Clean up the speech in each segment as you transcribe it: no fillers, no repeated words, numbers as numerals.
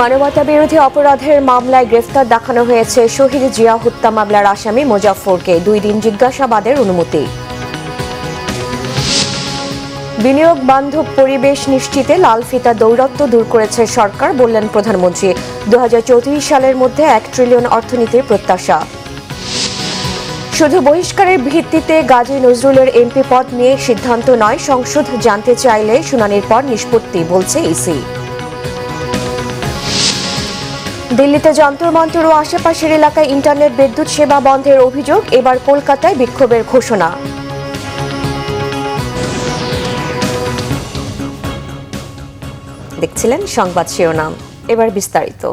মানবতা বিরোধী অপরাধের মামলায় গ্রেফতার দেখানো হয়েছে শহীদ জিয়া হত্যা মামলার আসামি মোজাফফরকে 2 দিন জিজ্ঞাসাবাদের অনুমতি। বিনিয়োগ বান্ধব পরিবেশ নিশ্চিতে লাল ফিতা দৌরাত্ম্য দূর করেছে সরকার, বললেন প্রধানমন্ত্রী। 2034 সালের মধ্যে 1 ট্রিলিয়ন অর্থনীতির প্রত্যাশা। শুধু বহিষ্কারের ভিত্তিতে গাজী নজরুলের এমপি পদ নিয়ে সিদ্ধান্ত নয়, সংসদ জানতে চাইলে শুনানির পর নিষ্পত্তি, বলছে ইসি। দিল্লিতে যন্তর মন্তর ও আশেপাশের এলাকায় ইন্টারনেট বিদ্যুৎ সেবা বন্ধের অভিযোগ, এবার কলকাতায় বিক্ষোভের ঘোষণা। দেখছিলেন সংবাদ শিরোনাম, এবার বিস্তারিত।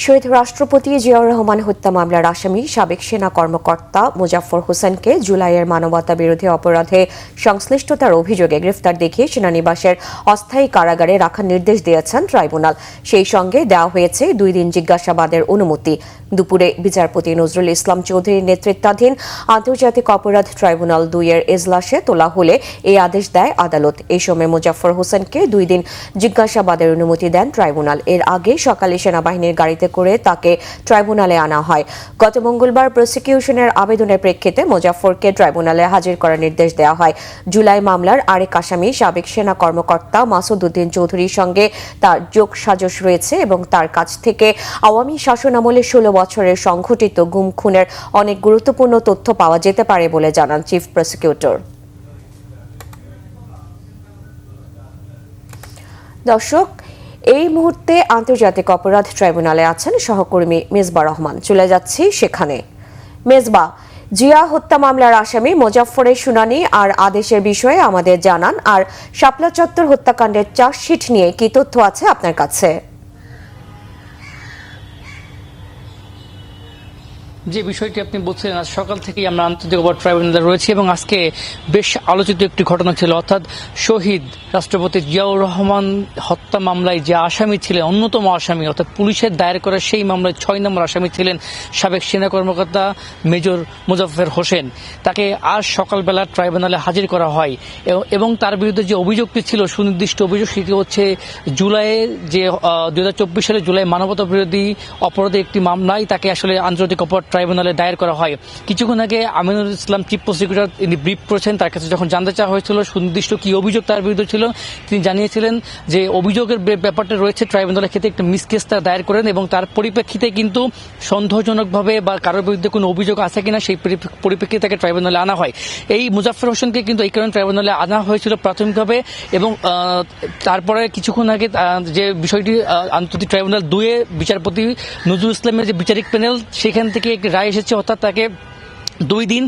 শহীদ রাষ্ট্রপতি জিয়াউর রহমান হত্যা মামলার আসামি সাবেক সেনা কর্মকর্তা মোজাফফর হোসেনকে জুলাইয়ের মানবতা বিরোধী অপরাধে সংশ্লিষ্টতার অভিযোগে গ্রেফতার দেখিয়ে সেনানিবাসের অস্থায়ী কারাগারে রাখার নির্দেশ দিয়েছেন ট্রাইব্যুনাল। সেই সঙ্গে দেওয়া হয়েছে 2 দিন জিজ্ঞাসাবাদের অনুমতি। দুপুরে বিচারপতি নজরুল ইসলাম চৌধুরীর নেতৃত্বাধীন আন্তর্জাতিক অপরাধ ট্রাইব্যুনাল 2 এর এজলাসে তোলা হলে এই আদেশ দেয় আদালত। এই সময় মোজাফফর হোসেনকে 2 দিন জিজ্ঞাসাবাদের অনুমতি দেন ট্রাইব্যুনাল। এর আগে সকালে সেনাবাহিনীর গাড়িতে করে তাকে ট্রাইব্যুনালে আনা হয়। গত মঙ্গলবার প্রসিকিউশনের আবেদনের প্রেক্ষিতে মোজাফফরকে ট্রাইব্যুনালে হাজির করার নির্দেশ দেওয়া হয়। জুলাই মামলার আরেক আসামি সাবেক সেনা কর্মকর্তা মাসুদ উদ্দিন চৌধুরীর সঙ্গে তার যোগসাজশ রয়েছে এবং তার কাছ থেকে আওয়ামী শাসনামলে 16 বছরের সংঘটিত গুম খুনের অনেক গুরুত্বপূর্ণ তথ্য পাওয়া যেতে পারে বলে জানান চিফ প্রসিকিউটর। দর্শক, এই মুহূর্তে আন্তর্জাতিক অপরাধ ট্রাইব্যুনালে আছেন সহকর্মী মেজবা রহমান। চলে যাচ্ছি সেখানে। মেজবা, জিয়া হত্যা মামলার আসামি মোজাফফরের শুনানি আর আদেশের বিষয়ে আমাদের জানান, আর শাপলা চত্বর হত্যাকাণ্ডের চার্জশিট নিয়ে কি তথ্য আছে আপনার কাছে? যে বিষয়টি আপনি বলছিলেন, আজ সকাল থেকেই আমরা আন্তর্জাতিক অপরাধ ট্রাইব্যুনালে রয়েছি এবং আজকে বেশ আলোচিত একটি ঘটনা ছিল, অর্থাৎ শহীদ রাষ্ট্রপতি জিয়াউর রহমান হত্যা মামলায় যে আসামি ছিলেন, অন্যতম আসামি, অর্থাৎ পুলিশের দায়ের করা সেই মামলায় 6 নম্বর আসামি ছিলেন সাবেক সেনা কর্মকর্তা মেজর মোজাফফর হোসেন। তাকে আজ সকালবেলা ট্রাইব্যুনালে হাজির করা হয় এবং তার বিরুদ্ধে যে অভিযোগটি ছিল, সুনির্দিষ্ট অভিযোগ, সেটি হচ্ছে জুলাইয়ে যে 2024 সালে জুলাই মানবতা বিরোধী অপরাধের একটি মামলায় তাকে আসলে আন্তর্জাতিক অপরাধ ট্রাইব্যুনালে দায়ের করা হয়। কিছুক্ষণ আগে আমিনুল ইসলাম চিফ প্রসিকিউটর তিনি ব্রিফ করেছেন। তার কাছে যখন জানতে চাওয়া হয়েছিল সুনির্দিষ্ট কি অভিযোগ তার বিরুদ্ধে ছিল, তিনি জানিয়েছিলেন যে অভিযোগের ব্যাপারটা রয়েছে ট্রাইব্যুনালের ক্ষেত্রে একটা মিস কেস তার দায়ের করেন এবং তার পরিপ্রেক্ষিতে কিন্তু সন্দেহজনকভাবে বা কারোর বিরুদ্ধে কোনো অভিযোগ আছে কিনা সেই পরিপ্রেক্ষিতে তাকে ট্রাইব্যুনালে আনা হয়। এই মোজাফফর হোসেনকে কিন্তু এই কারণে ট্রাইব্যুনালে আনা হয়েছিল প্রাথমিকভাবে এবং তারপরে কিছুক্ষণ আগে যে বিষয়টি আন্তর্জাতিক ট্রাইব্যুনাল 2 এ বিচারপতি নজরুল ইসলামের যে বিচারিক প্যানেল, সেখান থেকে একটি রায় এসেছে, অর্থাৎ তাকে 2 দিন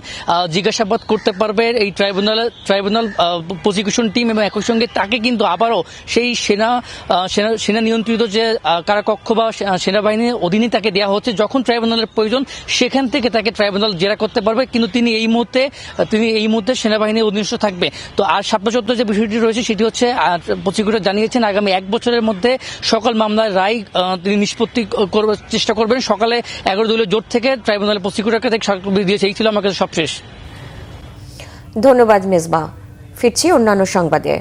জিজ্ঞাসাবাদ করতে পারবে এই ট্রাইব্যুনাল প্রসিকিউশন টিম এবং একই সঙ্গে তাকে কিন্তু আবারও সেই সেনা নিয়ন্ত্রিত যে কারাকক্ষ বা সেনাবাহিনীর অধীনে তাকে দেওয়া হচ্ছে। যখন ট্রাইব্যুনালের প্রয়োজন সেখান থেকে তাকে ট্রাইব্যুনাল জেরা করতে পারবে, কিন্তু তিনি এই মুহূর্তে সেনাবাহিনীর অধীনস্থ থাকবে। তো আর শাপলা যে বিষয়টি রয়েছে সেটি হচ্ছে প্রসিকিউটর জানিয়েছেন আগামী 1 বছরের মধ্যে সকল মামলার রায় তিনি নিষ্পত্তি করবার চেষ্টা করবেন। সকালে 11 দলীয় জোট থেকে ট্রাইব্যুনালের প্রসিকিউটরকে দিয়েছে। এই ছিল আমার কাছে সবশেষ। ধন্যবাদ মেজবা। ফিরছি অন্যান্য সংবাদে।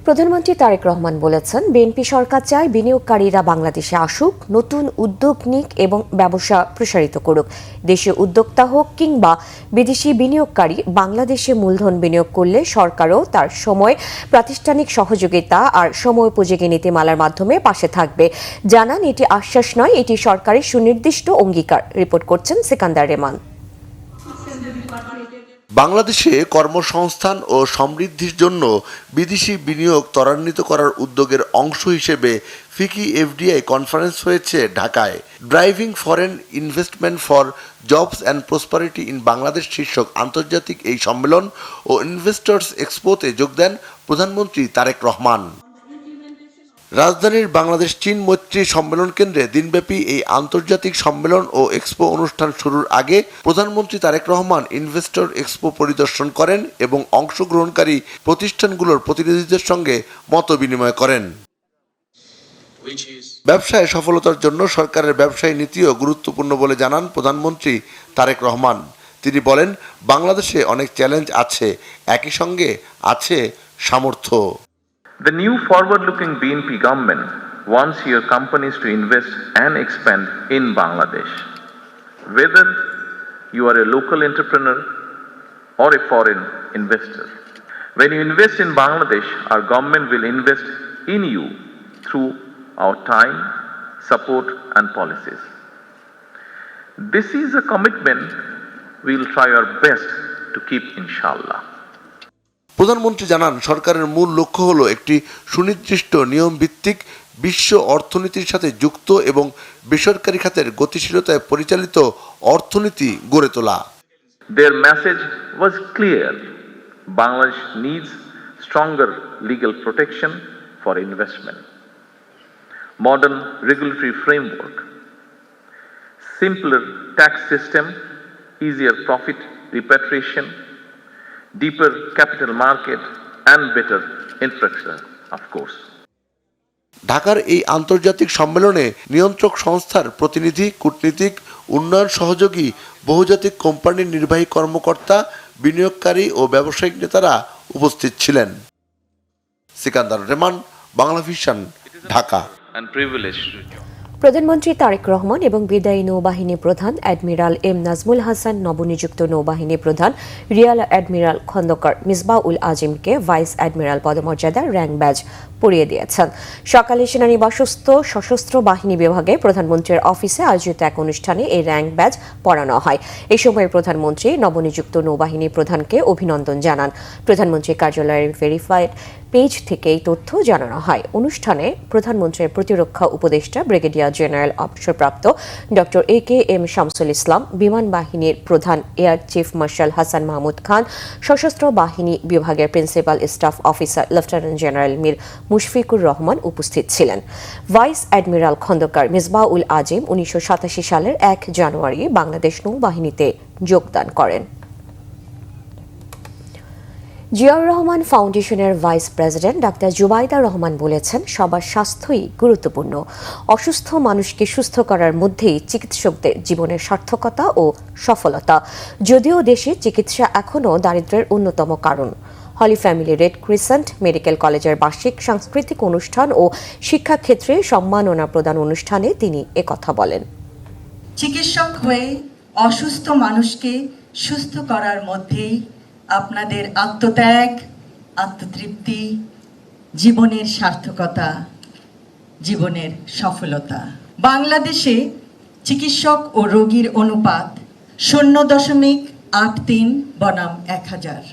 প্রধানমন্ত্রী তারেক রহমান বলেছেন, বিএনপি সরকার চায় বিনিয়োগকারীরা বাংলাদেশে আসুক, নতুন উদ্যোগ নিক এবং ব্যবসা প্রসারিত করুক। দেশীয় উদ্যোক্তা হোক কিংবা বিদেশি বিনিয়োগকারী বাংলাদেশে মূলধন বিনিয়োগ করলে সরকারও তার সময়, প্রাতিষ্ঠানিক সহযোগিতা আর সময়োপযোগী নীতিমালার মাধ্যমে পাশে থাকবে। জানান, এটি আশ্বাস নয়, এটি সরকারের সুনির্দিষ্ট অঙ্গীকার। রিপোর্ট করছেন সিকান্দার রেমান। বাংলাদেশে কর্মসংস্থান ও সমৃদ্ধির জন্য বিদেশি বিনিয়োগ ত্বরান্বিত করার উদ্যোগের অংশ হিসেবে ফিকি এফডিআই কনফারেন্স হয়েছে ঢাকায়। Driving foreign investment for jobs and prosperity in Bangladesh শীর্ষক আন্তর্জাতিক এই সম্মেলন ও ইনভেস্টর্স এক্সপোতে যোগ দেন প্রধানমন্ত্রী তারেক রহমান। রাজধানীর বাংলাদেশ চীন মৈত্রী সম্মেলন কেন্দ্রে দিনব্যাপী এই আন্তর্জাতিক সম্মেলন ও এক্সপো অনুষ্ঠান শুরুর আগে প্রধানমন্ত্রী তারেক রহমান ইনভেস্টর এক্সপো পরিদর্শন করেন এবং অংশগ্রহণকারী প্রতিষ্ঠানগুলোর প্রতিনিধিদের সঙ্গে মত বিনিময় করেন। ব্যবসায় সফলতার জন্য সরকারের ব্যবসায়ী নীতিও গুরুত্বপূর্ণ বলে জানান প্রধানমন্ত্রী তারেক রহমান। তিনি বলেন, বাংলাদেশে অনেক চ্যালেঞ্জ আছে, একই সঙ্গে আছে সামর্থ্য। The new forward-looking BNP government wants your companies to invest and expand in Bangladesh. Whether you are a local entrepreneur or a foreign investor. When you invest in Bangladesh, our government will invest in you through our time, support and policies. This is a commitment we will try our best to keep, inshallah. প্রধানমন্ত্রী জানান, সরকারের মূল লক্ষ্য হলো একটি সুনির্দিষ্ট নিয়মভিত্তিক বিশ্ব অর্থনীতির সাথে যুক্ত এবং বেসরকারি খাতের গতিশীলতায় পরিচালিত অর্থনীতি গড়ে তোলা। Their message was clear. Bangladesh needs stronger legal protection for investment, modern regulatory framework, simpler tax system, easier profit repatriation, deeper capital market and better infrastructure, of course. ঢাকার এই আন্তর্জাতিক সম্মেলনে নিয়ন্ত্রক সংস্থার প্রতিনিধি, কূটনীতিক, উন্নয়ন সহযোগী, বহুজাতিক কোম্পানির নির্বাহী কর্মকর্তা, বিনিয়োগকারী ও ব্যবসায়িক নেতারা উপস্থিত ছিলেন। Sikandar Rahman, Bangla vision, Dhaka. And privileged. প্রধানমন্ত্রী তারেক রহমান এবং বিদায়ী নৌবাহিনী প্রধান অ্যাডমিরাল এম নাজমুল হাসান নবনিযুক্ত নৌবাহিনী প্রধান রিয়াল অ্যাডমিরাল খন্দকার মিসবাউল আজিমকে ভাইস অ্যাডমিরাল পদমর্যাদার র্যাঙ্ক ব্যাজ পরিয়ে দিয়েছেন। সকালে সেনানিবাসস্থ সশস্ত্র বাহিনী বিভাগে প্রধানমন্ত্রীর অফিসে আয়োজিত এক অনুষ্ঠানে এই র্যাঙ্ক ব্যাজ পরানো হয়। এই সময় প্রধানমন্ত্রী নবনিযুক্ত নৌবাহিনী প্রধানকে অভিনন্দন জানান। প্রধানমন্ত্রীর কার্যালয়ের ভেরিফাইড পেজ থেকে এই তথ্য জানানো হয়। অনুষ্ঠানে প্রধানমন্ত্রীর প্রতিরক্ষা উপদেষ্টা ব্রিগেডিয়ার জেনারেল অবসরপ্রাপ্ত ডক্টর AKM শামসুল ইসলাম, বিমান বাহিনীর প্রধান air chief marshal Hasan Mahmud Khan, সশস্ত্র বাহিনী বিভাগের principal staff officer lieutenant general Mir Mushfiqur Rahman উপস্থিত ছিলেন। ভাইস অ্যাডমিরাল খন্দকার মিসবাউল আজিম 1987 সালের 1 জানুয়ারি বাংলাদেশ নৌবাহিনীতে যোগদান করেন। জিয়াউর রহমান ফাউন্ডেশনের vice president doctor Zubaida Rahman বলেছেন, সবার স্বাস্থ্যই গুরুত্বপূর্ণ। অসুস্থ মানুষকে সুস্থ করার মধ্যেই চিকিৎসকদের জীবনের সার্থকতা ও সফলতা। যদিও দেশে চিকিৎসা এখনও দারিদ্র্যের অন্যতম কারণ। হলি ফ্যামিলি রেড ক্রিসেন্ট মেডিকেল কলেজের বার্ষিক সাংস্কৃতিক অনুষ্ঠান ও শিক্ষাক্ষেত্রে সম্মাননা প্রদান অনুষ্ঠানে তিনি একথা বলেন। চিকিৎসক হয়ে অসুস্থ মানুষকে সুস্থ করার মধ্যেই আপনাদের আত্মত্যাগ, আত্মতৃপ্তি, জীবনের সার্থকতা, জীবনের সফলতা। বাংলাদেশে চিকিৎসক ও রোগীর অনুপাত 0.83 বনাম 1000,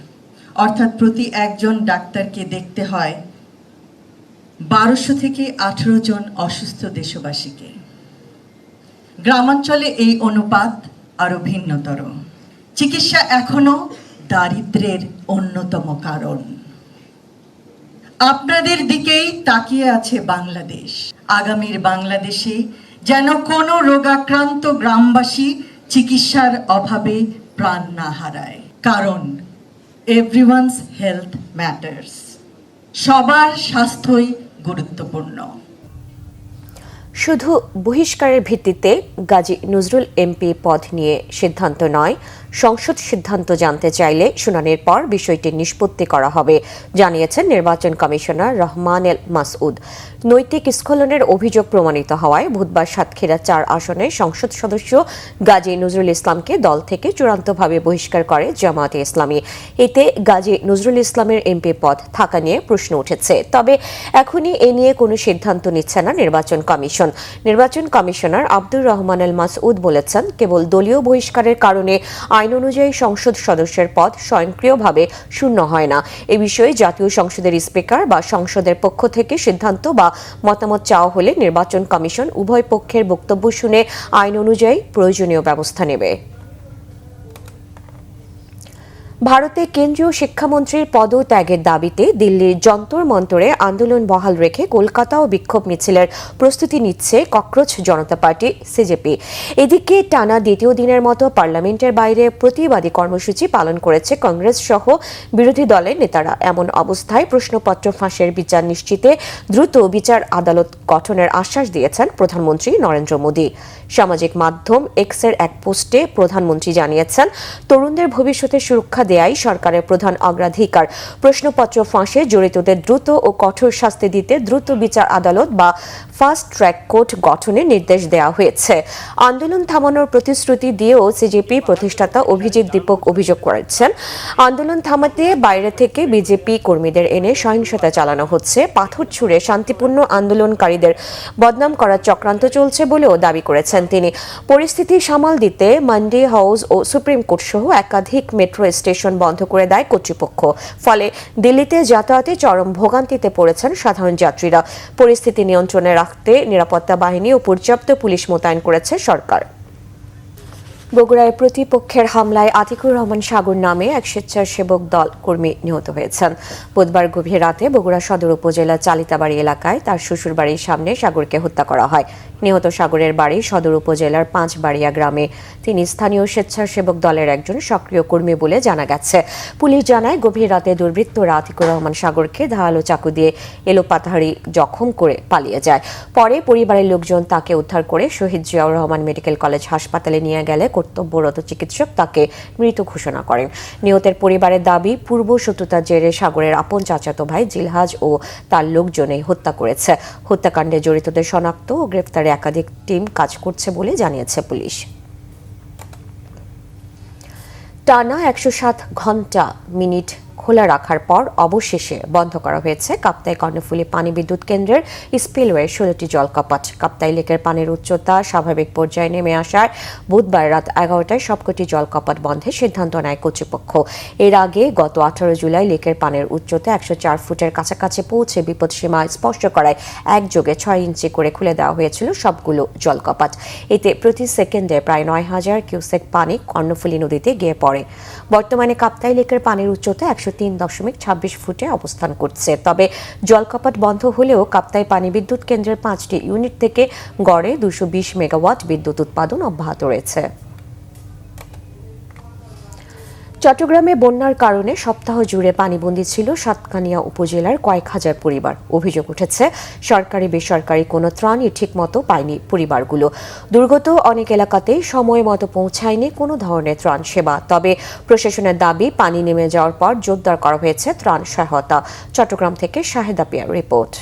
অর্থাৎ প্রতি একজন ডাক্তারকে দেখতে হয় 1200 থেকে 18 জন অসুস্থ দেশবাসীকে। গ্রামাঞ্চলে এই অনুপাত আরো ভিন্নতর। চিকিৎসা এখনো দারিদ্র্যের অন্যতম কারণ। আপনাদের দিকেই তাকিয়ে আছে বাংলাদেশ। আগামীর বাংলাদেশে যেন কোনো রোগাক্রান্ত গ্রামবাসী চিকিৎসার অভাবে প্রাণ না হারায়, কারণ এভরিওয়ানস হেলথ ম্যাটার্স। সবার স্বাস্থ্যই গুরুত্বপূর্ণ। শুধু বহিষ্কারের ভিত্তিতে গাজী নজরুল এমপি পদ নিয়ে সিদ্ধান্ত নয়, সংসদ সিদ্ধান্ত জানতে চাইলে শুনানির পর বিষয়টি নিষ্পত্তি করা হবে, জানিয়েছেন নির্বাচন কমিশনার রহমানেল মাসউদ। নৈতিক স্খলনের অভিযোগ প্রমাণিত হওয়ায় বুধবার সাতক্ষীরা 4 আসনের সংসদ সদস্য গাজী নজরুল ইসলামকে দল থেকে চূড়ান্তভাবে বহিষ্কার করে জামায়াতে ইসলামী। এতে গাজী নজরুল ইসলামের এমপি পদ থাকা নিয়ে প্রশ্ন উঠেছে। তবে এখনই এ নিয়ে কোনো সিদ্ধান্ত নিচ্ছে না নির্বাচন কমিশন। নির্বাচন কমিশনার আব্দুর রহমান আল মাসউদ বলেছেন, কেবল দলীয় বহিষ্কারের কারণে আইন অনুযায়ী সংসদ সদস্যের পদ স্বয়ংক্রিয়ভাবে শূন্য হয় না। এ বিষয়ে জাতীয় সংসদের স্পিকার বা সংসদের পক্ষ থেকে সিদ্ধান্ত বা মতামত চাওয়া হলে নির্বাচন কমিশন উভয় পক্ষের বক্তব্য শুনে আইন অনুযায়ী প্রয়োজনীয় ব্যবস্থা নেবে। ভারতে কেন্দ্রীয় শিক্ষামন্ত্রীর পদত্যাগের দাবিতে দিল্লির যন্তর মন্তরে আন্দোলন বহাল রেখে কলকাতাও বিক্ষোভ মিছিলের প্রস্তুতি নিচ্ছে ককরোচ জনতা পার্টি সিজেপি। এদিকে টানা দ্বিতীয় দিনের মতো পার্লামেন্টের বাইরে প্রতিবাদী কর্মসূচি পালন করেছে কংগ্রেস সহ বিরোধী দলের নেতারা। এমন অবস্থায় প্রশ্নপত্র ফাঁসের বিচার নিশ্চিতে দ্রুত বিচার আদালত গঠনের আশ্বাস দিয়েছেন প্রধানমন্ত্রী নরেন্দ্র মোদী। সামাজিক মাধ্যম এক্সের এক পোস্টে প্রধানমন্ত্রী জানিয়েছেন, তরুণদের ভবিষ্যতের সুরক্ষা দেয়াই সরকারের প্রধান অগ্রাধিকার। প্রশ্নপত্র ফাঁসে জড়িতদের দ্রুত ও কঠোর শাস্তি দিতে দ্রুত বিচার আদালত বা ফাস্ট ট্র্যাক কোর্ট গঠনের নির্দেশ দেওয়া হয়েছে। আন্দোলন থামানোর প্রতিশ্রুতি দিয়েও সিজেপি প্রতিষ্ঠাতা অভিজিৎ দীপক অভিযোগ করেছেন, আন্দোলন থামাতে বাইরে থেকে বিজেপি কর্মীদের এনে সহিংসতা চালানো হচ্ছে, পাথর ছুঁড়ে শান্তিপূর্ণ আন্দোলনকারীদের বদনাম করার চক্রান্ত চলছে বলেও দাবি করেছেন তিনি। পরিস্থিতি সামাল দিতে মান্ডি হাউস ও সুপ্রিম কোর্ট সহ একাধিক মেট্রো স্টেশন বন্ধ করে দেয় কর্তৃপক্ষ। ফলে দিল্লিতে যাতায়াতে চরম ভোগান্তিতে পড়েছেন সাধারণ যাত্রীরা। পরিস্থিতি নিয়ন্ত্রণে রাখতে নিরাপত্তা বাহিনী ও পর্যাপ্ত পুলিশ মোতায়েন করেছে সরকার। বগুড়ায় প্রতিপক্ষের হামলায় আতিকুর রহমান সাগর নামে এক স্বেচ্ছাসেবক দল কর্মী নিহত হয়েছেন। বুধবার গভীর রাতে বগুড়া সদর উপজেলার চালিতাবাড়ি এলাকায় তার শ্বশুরবাড়ির সামনে সাগরকে হত্যা করা হয়। নিহত সাগরের বাড়ি সদর উপজেলার পাঁচবাড়িয়া গ্রামে। তিনি স্থানীয় স্বেচ্ছাসেবক দলের একজন সক্রিয় কর্মী বলে জানা গেছে। পুলিশ জানায়, গভীর রাতে দুর্বৃত্তরা আতিকুর রহমান সাগরকে ধারালো চাকু দিয়ে এলোপাতাড়ি জখম করে পালিয়ে যায়। পরে পরিবারের লোকজন তাকে উদ্ধার করে শহীদ জিয়াউর রহমান মেডিকেল কলেজ হাসপাতালে নিয়ে গেলে কর্তব্যরত চিকিৎসক তাকে মৃত ঘোষণা করেন। নিহতের পরিবারের দাবি, পূর্ব শত্রুতার জেরে সাগরের আপন চাচাতো ভাই জিলহাজ ও তার লোকজনেই হত্যা করেছে। হত্যাকাণ্ডে জড়িতদের শনাক্ত ও গ্রেফতারে একাধিক টিম কাজ করছে বলে জানিয়েছে পুলিশ। টানা 107 ঘন্টা মিনিট খোলা রাখার পর অবশেষে বন্ধ করা হয়েছে কাপ্তাই কর্ণফুলী পানি বিদ্যুৎ কেন্দ্রের স্পিলওয়ে 16টি জলকপাট। কাপ্তাই লেকের পানির উচ্চতা স্বাভাবিক পর্যায়ে নেমে আসার বুধবার রাত 11টায় সবকটি জলকপাট বন্ধের সিদ্ধান্ত নেয় কর্তৃপক্ষ। এর আগে গত 18 জুলাই লেকের পানির উচ্চতা 104 ফুটের কাছাকাছি পৌঁছে বিপদসীমা স্পর্শ করায় একযোগে 6 ইঞ্চি করে খুলে দেওয়া হয়েছিল সবগুলো জলকপাট। এতে প্রতি সেকেন্ডে প্রায় 9000 কিউসেক পানি কর্ণফুলী নদীতে গিয়ে পড়ে। বর্তমানে কাপ্তাই লেকের পানির উচ্চতা 103.26 ফুটে অবস্থান করছে। তবে জলকপাট বন্ধ হলেও কাপ্তাই পানি বিদ্যুৎ কেন্দ্রের 5টি ইউনিট থেকে গড়ে 220 মেগাওয়াট বিদ্যুৎ উৎপাদন অব্যাহত রয়েছে। চট্টগ্রামে বন্যার কারণে সপ্তাহ জুড়ে পানিবন্দী ছিল সাতকানিয়া উপজেলার কয়েক হাজার পরিবার। অভিযোগ উঠেছে, সরকারি বেসরকারি কোনো ত্রাণই ঠিকমতো পায়নি পরিবারগুলো। দুর্গত অনেক এলাকাতেই সময় মতো পৌঁছায়নি কোনো ধরনের ত্রাণ সেবা। তবে প্রশাসনের দাবি, পানি নেমে যাওয়ার পর জোরদার করা হয়েছে ত্রাণ সহায়তা। চট্টগ্রাম থেকে শাহেদা পিয়ার রিপোর্ট।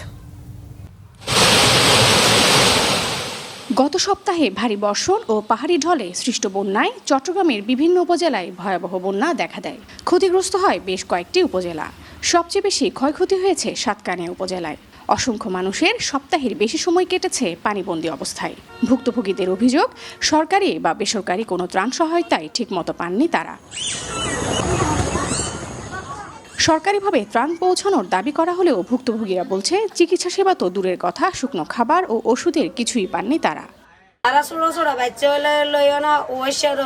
গত সপ্তাহে ভারী বর্ষণ ও পাহাড়ি ঢলে সৃষ্ট বন্যায় চট্টগ্রামের বিভিন্ন উপজেলায় ভয়াবহ বন্যা দেখা দেয়। ক্ষতিগ্রস্ত হয় বেশ কয়েকটি উপজেলা। সবচেয়ে বেশি ক্ষয়ক্ষতি হয়েছে সাতকানিয়া উপজেলায়। অসংখ্য মানুষের সপ্তাহের বেশি সময় কেটেছে পানিবন্দী অবস্থায়। ভুক্তভোগীদের অভিযোগ, সরকারি বা বেসরকারি কোনো ত্রাণ সহায়তায় ঠিকমতো পাননি তারা। সরকারিভাবে ত্রাণ পৌঁছানোর দাবি করা হলেও ভুক্তভোগীরা বলছে, চিকিৎসা সেবা তো দূরের কথা, শুকনো খাবার ও ওষুধের কিছুই পাননি তারা। তারা ছোট ছোট বাচ্চা লইও না, ওইসব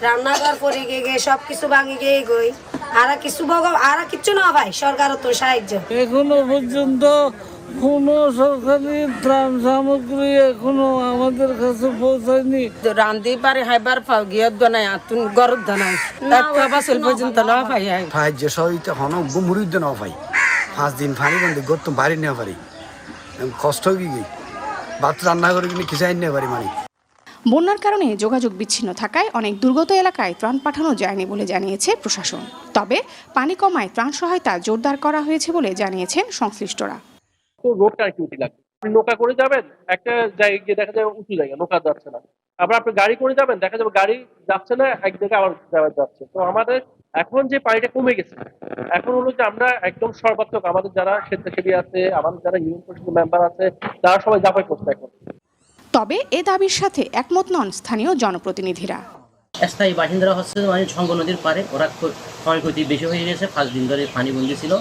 রান্নাঘর পরে গিয়ে সবকিছু ভাঙি গিয়ে গই। আর কিচ্ছু না ভাই, সরকারও তো সাহায্য। এখনো পর্যন্ত কোনো সরকারি ত্রাণ সামগ্রী এখনো আমাদের কাছে পৌঁছায়নি। রান্ধি পারে হাইবার পাও গিয়ে দনাই আতুন গরত দনাই একটা বাসল পর্যন্ত না পাই সাহায্য সহযোগিতা হন গুমুরিদ না পাই। 5 দিন পানি বন্ধে গত বাড়ি না পারি, কষ্ট কি ভাত রান্না করে কিনে কিছু আইন না পারি মানে। বন্যার কারণে যোগাযোগ বিচ্ছিন্ন থাকায় অনেক দুর্গত এলাকায় ত্রাণ পাঠানো যায়নি বলে জানিয়েছে প্রশাসন। তবে পানি কমায় ত্রাণ সহায়তা জোরদার করা হয়েছে বলে জানিয়েছেন সংশ্লিষ্টরা। রোড কানেক্টিভিটি লাগবে। আপনি নৌকা করে যাবেন একটা জায়গায় গিয়ে দেখা যাবে উঁচু জায়গা, নৌকা যাচ্ছে না। আবার আপনি গাড়ি করে যাবেন, দেখা যাবে গাড়ি যাচ্ছে না, এক জায়গায় আবার যাচ্ছে। তো আমাদের এখন যে পানিটা কমে গেছে, এখন হলো যে আমরা একদম সর্বাত্মক আমাদের যারা স্বেচ্ছাসেবী আছে, আমাদের যারা ইউনিয়ন পরিষদের মেম্বার আছে, তারা সবাই ঝাঁপাই করছে এখন। তবে এ দাবির সাথে একমত নন স্থানীয় জনপ্রতিনিধিরা। স্থায়ী বাসিন্দারা হচ্ছে সঙ্গ নদীর পারে, ওরা ক্ষয়ক্ষতি বেশি হয়ে গেছে। 5 দিন ধরে পানিবন্দী ছিল,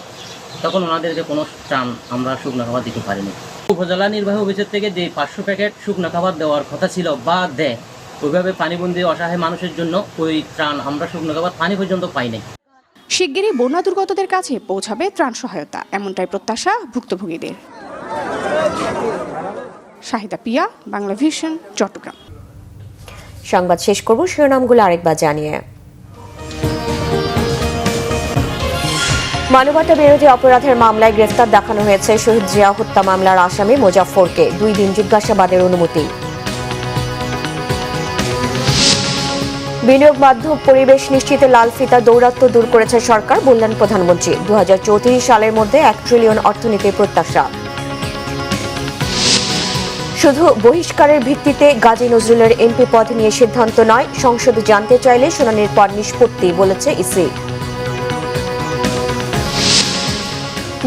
তখন ওনাদেরকে কোনো ত্রাণ আমরা শুকনো খাবার দিতে পারিনি। উপজেলা নির্বাহী অফিসের থেকে যে 500 প্যাকেট শুকনো খাবার দেওয়ার কথা ছিল বা দেয়, ওইভাবে পানিবন্দী অসহায় মানুষের জন্য ওই ত্রাণ আমরা শুকনো খাবার পানি পর্যন্ত পাই নাই। শিগগিরই বন্যা দুর্গতদের কাছে পৌঁছাবে ত্রাণ সহায়তা, এমনটাই প্রত্যাশা ভুক্তভোগীদের। শাহিদা পিয়া, বাংলা ভিশন, চট্টগ্রাম। সংবাদ শেষ করব শিরোনামগুলো আরেকবার জানিয়ে। মানবতা বিরোধী অপরাধের মামলায় গ্রেফতার দেখানো হয়েছে শহীদ জিয়া হত্যা মামলার আসামি মোজাফফরকে। 2 দিন জিজ্ঞাসাবাদের অনুমতি। বিনিয়োগ বান্ধব পরিবেশ নিশ্চিতে লাল ফিতা দৌরাত্ম্য দূর করেছে সরকার, বললেন প্রধানমন্ত্রী। 2034 সালের মধ্যে 1 ট্রিলিয়ন অর্থনীতির প্রত্যাশা। শুধু বহিষ্কারের ভিত্তিতে গাজী নজরুলের এমপি পদ নিয়ে সিদ্ধান্ত নয়, সংসদ জানতে চাইলে শুনানির পর নিষ্পত্তি, বলেছে ইসি।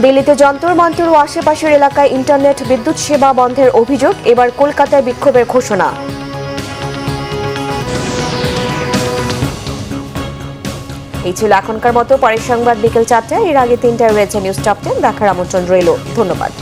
দিল্লিতে যন্তর মন্তর ও আশেপাশের এলাকায় ইন্টারনেট বিদ্যুৎ সেবা বন্ধের অভিযোগ, এবার কলকাতায় বিক্ষোভের ঘোষণা। এই ছিল এখনকার মতো। পরের সংবাদ বিকেল 4টায়, এর আগে 3টায় রয়েছে নিউজ টপ 10 দেখার আমন্ত্রণ রইল। ধন্যবাদ।